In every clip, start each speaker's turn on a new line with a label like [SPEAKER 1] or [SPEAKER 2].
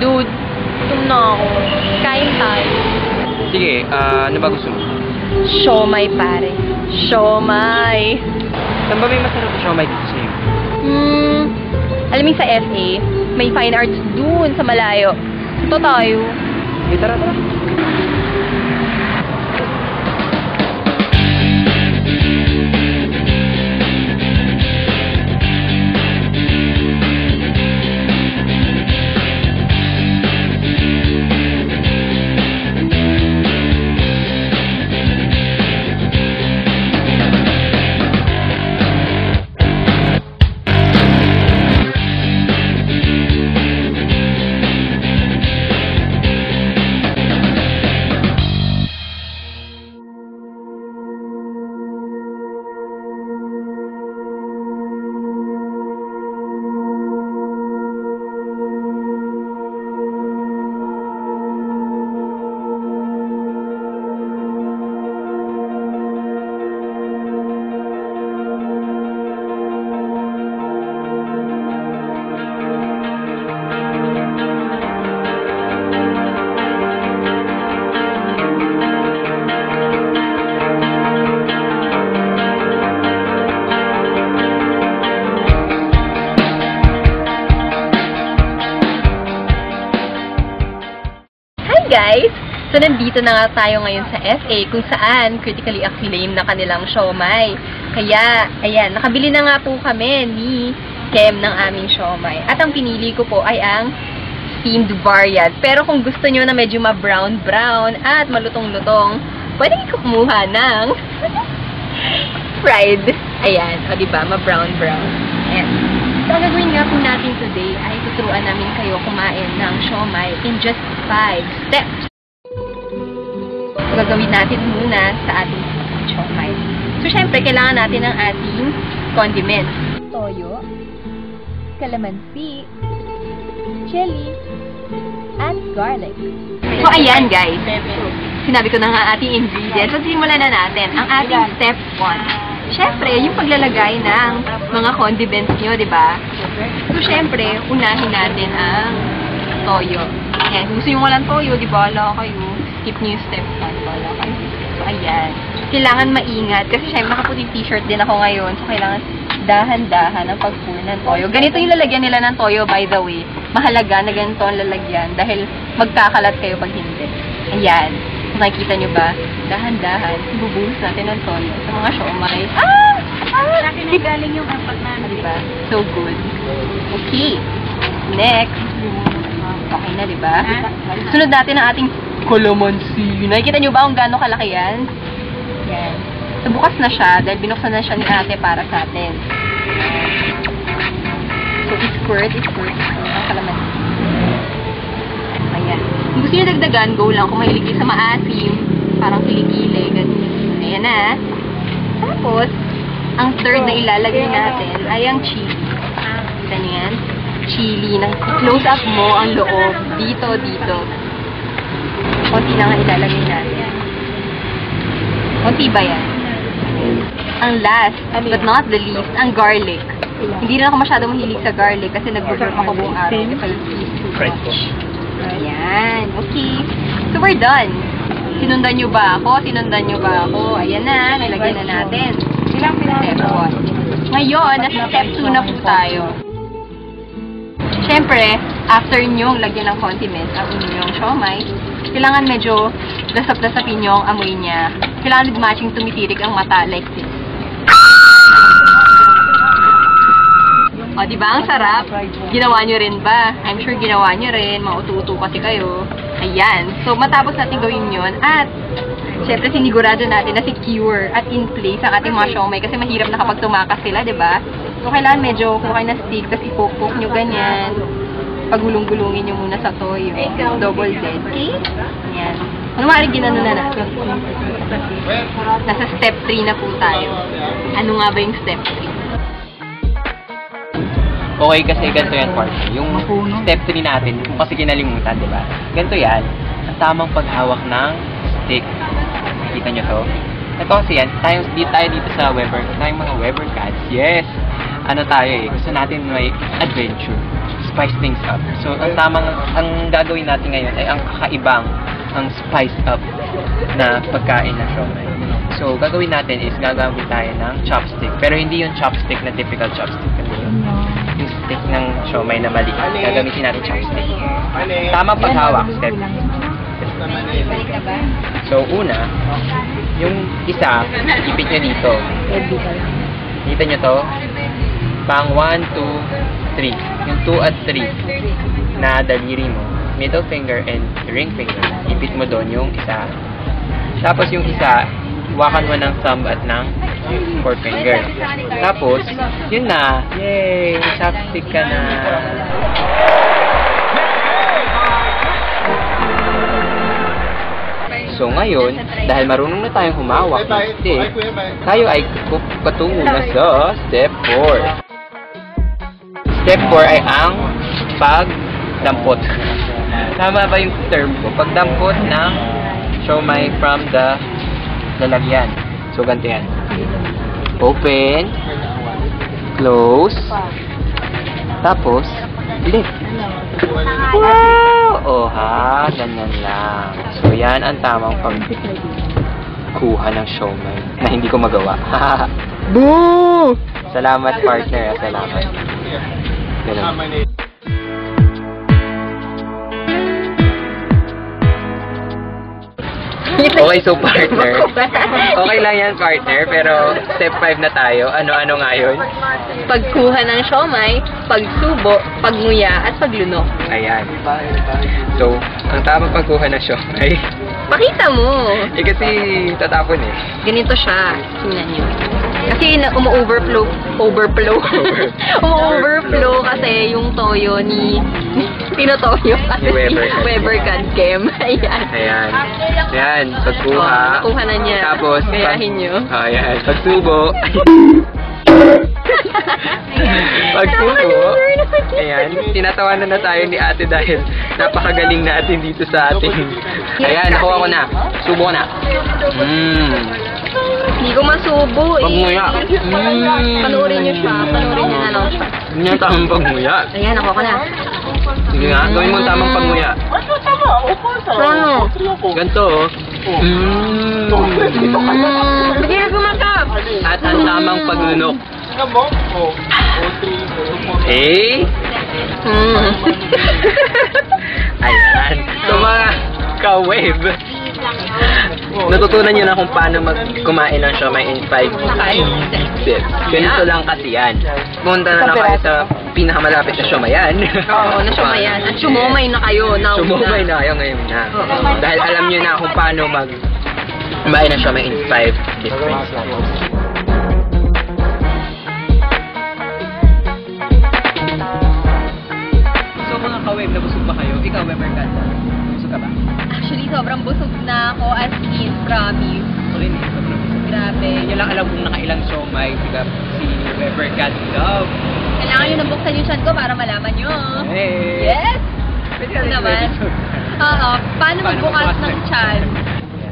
[SPEAKER 1] Dude, gutom na ako. Kain tayo.
[SPEAKER 2] Sige, ano ba gusto mo?
[SPEAKER 1] Siomai, pare. Siomai.
[SPEAKER 2] Saan ba may masarap na siomai dito sa'yo?
[SPEAKER 1] Alam mo sa FA, may fine arts dun sa malayo. Ito tayo.
[SPEAKER 2] Okay, tara.
[SPEAKER 1] Guys, so nandito na nga tayo ngayon sa FA kung saan critically acclaimed na kanilang siomai. Kaya, ayan, nakabili na nga po kami ni Kem ng aming siomai. At ang pinili ko po ay ang steamed variant. Pero kung gusto nyo na medyo ma-brown-brown at malutong-lutong, pwede ko kumuha ng fried. Ayan, o diba, ma-brown-brown. Ayan. So, ang gagawin nga po natin today ay tuturuan namin kayo kumain ng siomai in just 5 steps. So, gagawin natin muna sa ating siomai. So, syempre, kailangan natin ng ating condiments. Toyo, calamansi, chili, and garlic. So, ayan guys. Sinabi ko na nga ating ingredients. So, simulan na natin ang ating step 1. Siyempre, yung paglalagay ng mga condiments nyo, di ba? So, siyempre, unahin natin ang toyo. Ayan, kung gusto yung walang toyo, di ba? Wala kayo. Skip nyo yung step 1. Wala kayo. So, ayan. Kailangan maingat. Kasi, siyempre, nakaputing t-shirt din ako ngayon. So, kailangan dahan-dahan ang pag-pour ng toyo. Ganito yung lalagyan nila ng toyo, by the way. Mahalaga na ganito ang lalagyan dahil magkakalat kayo pag hindi. Ayan. Nakikita nyo ba? Dahan-dahan, ibubuhos natin ng toyo sa mga siomai.
[SPEAKER 3] Sa akin ay galing yung apat na.
[SPEAKER 1] Diba? So good. Okay. Next. Okay na, diba? Sunod natin ang ating calamansi. Nakikita nyo ba kung gaano kalaki yan? Yan. So, bukas na siya dahil binuksan na siya ni ate para sa atin. So, i-squirt ang calamansi. Ayan. Kung gusto nyo dagdagan, go lang. Kung mahilig kayo sa maasim, parang kilikili, ganun. Ayan na. Tapos, ang third na ilalagay natin ay ang chili. Kita nyo yan? Chili. Close up mo ang loob. Dito. Konti lang ang ilalagay natin. Konti ba yan? Ang last, but not the least, ang garlic. Hindi rin ako masyado mahilig sa garlic kasi nag-burp ako buong araw.
[SPEAKER 2] French.
[SPEAKER 1] Ayan. Okay. So, we're done. Sinundan nyo ba ako? Ayan na. Nilagyan na natin. Step 1. Ngayon, nasa step 2 na po tayo. Siyempre, after nyong lagyan ng condiments ang inyong siomai, kailangan medyo lasap-lasapin nyo ang amoy niya. Kailangan matching tumitirik ang mata like this. O, diba? Ang sarap. Ginawa nyo rin ba? I'm sure ginawa nyo rin. Mauto-uto kasi kayo. Ayan. So, matapos natin gawin yun. At, syempre, sinigurado natin na secure at in place ang ating mga siomai. Kasi mahirap na kapag tumakas sila, diba? So, kailangan medyo kuha kayo na stick. Tapos ipok-pok nyo ganyan. Pagulong-gulungin nyo muna sa toyo. Double dead. Okay? Ayan. Ano maaaring ginano na natin? Nasa step 3 na po tayo. Ano nga ba yung step 3?
[SPEAKER 2] Okay, kasi ganito yan, partner. Yung step 3 natin, kung kasi kinalimutan, di ba? Ganito yan, ang tamang paghawak ng stick. Nakikita nyo to? Ito kasi yan, tayo dito sa Weber, tayong mga Weber cats. Yes! Ano tayo eh, gusto natin may adventure. spice things up. So, ang gagawin natin ngayon ay ang kakaibang, ang spice up na pagkain ng siomai. So, gagawin natin is gagamit tayo ng chopstick. Pero hindi yung chopstick na typical chopstick. Kasi yung stick ng siomai na mali. Gagamitin natin chopstick. Tamang paghawak. Step. So, una, yung isa, ipit nyo dito. Kita nyo to? Pang 1, 2, 3. Yung 2 at 3 na daliri mo, middle finger and ring finger, ipit mo doon yung isa. Tapos yung isa, iwakan mo ng thumb at ng forefinger. Tapos, yun na. Yay! Chopstick ka na. So ngayon, dahil marunong na tayong humawak ng stick, tayo ay patungo na sa step 4. Step 4 ay ang pagdampot. Tama ba yung term ko? Pagdampot ng siomai from the lalagyan. So ganito yan. Open, close, tapos lift. Wow! Oh ha, ganyan lang. So yan ang tamang pagkuha ng siomai na hindi ko magawa. Boo! Salamat partner, salamat. Ganun. Okay, so partner. Okay lang yan, partner. Pero step 5 na tayo. Ano-ano nga yun?
[SPEAKER 1] Pagkuha ng siomai, pagsubo, pagnguya, at paglunok.
[SPEAKER 2] Ayan. So, ang tamang pagkuha ng siomai.
[SPEAKER 1] Pakita mo!
[SPEAKER 2] Kasi tatapon eh.
[SPEAKER 1] Ganito siya. Tingnan niyo. Kasi umu-overflow. Umu-overflow kasi yung toyo ni Tinotoyo kasi Weber Cadchem. Ayan.
[SPEAKER 2] Ayan. Pagkuha.
[SPEAKER 1] Nakuha na niya.
[SPEAKER 2] Tapos,
[SPEAKER 1] gayahin niyo.
[SPEAKER 2] Ayan. Pagsubo. Pagsubo. Ayan. Tinatawanan na tayo ni ate dahil napakagaling natin dito sa ating. Ayan. Nakuha ko na. Subo na.
[SPEAKER 1] Hindi ko masubo eh.
[SPEAKER 2] Pagmuya.
[SPEAKER 1] Panoorin niyo siya. Panoorin niyo na lang siya.
[SPEAKER 2] Hindi yung tamang pagmuya.
[SPEAKER 1] Ayan, nakuha ko na.
[SPEAKER 2] Sige nga, gawin mo ang tamang pagmuya.
[SPEAKER 1] Ano?
[SPEAKER 2] Ganito oh.
[SPEAKER 1] Bigyan ko matap.
[SPEAKER 2] At ang tamang paglunok. Eh? Ayan. So mga ka-wave, natutunan nyo na kung paano kumain ng siomai in 5 steps. Ganito lang kasi yan. Punta na kayo sa pinakamalapit na siomayan.
[SPEAKER 1] Oo, na siomayan. At sumomay na kayo.
[SPEAKER 2] Sumomay na kayo ngayon na. Dahil alam nyo na kung paano kumain ng siomai in 5 different steps. So mga ka-wave, nabusog ba kayo? Ikaw, Weber Ganda. Busog ka ba?
[SPEAKER 1] Actually, sobrang busog na ako as in, promise.
[SPEAKER 2] Rin eh, sobrang busog.
[SPEAKER 1] Grabe.
[SPEAKER 2] Yun lang alam kung nakailang siomai si Weber Ganda.
[SPEAKER 1] Kailangan nyo nabuksan yung chan ko para malaman nyo.
[SPEAKER 2] Hey!
[SPEAKER 1] Yes! Ito naman. Oo. Paano magbukas ng chan?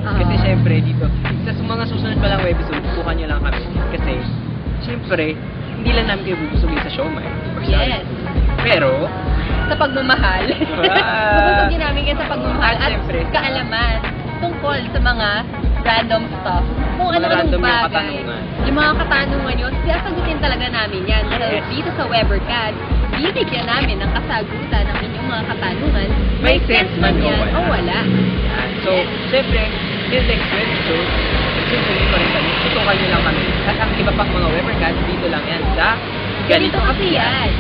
[SPEAKER 2] Kasi syempre dito, sa mga susunod pa lang episode, bukuhan nyo lang kami. Kasi, syempre, hindi lang namin kayo bubusugin sa siomai.
[SPEAKER 1] Yes.
[SPEAKER 2] Pero,
[SPEAKER 1] sa pagmamahal. Bubusugin namin kayo sa pagmamahal at kaalaman tungkol sa mga random stuff. Kung ano-anong bagay. Yung mga katanungan yun, sasagutin talaga namin yan. So, dito sa Webercast, bibigyan namin ng kasagutan ng inyong mga katanungan. May sense man yan o wala.
[SPEAKER 2] So, syempre, yung next episode, syempre, tutukan nyo lang kami. At ang iba pang mga Webercast, dito lang yan sa
[SPEAKER 1] Ganito kasi yan.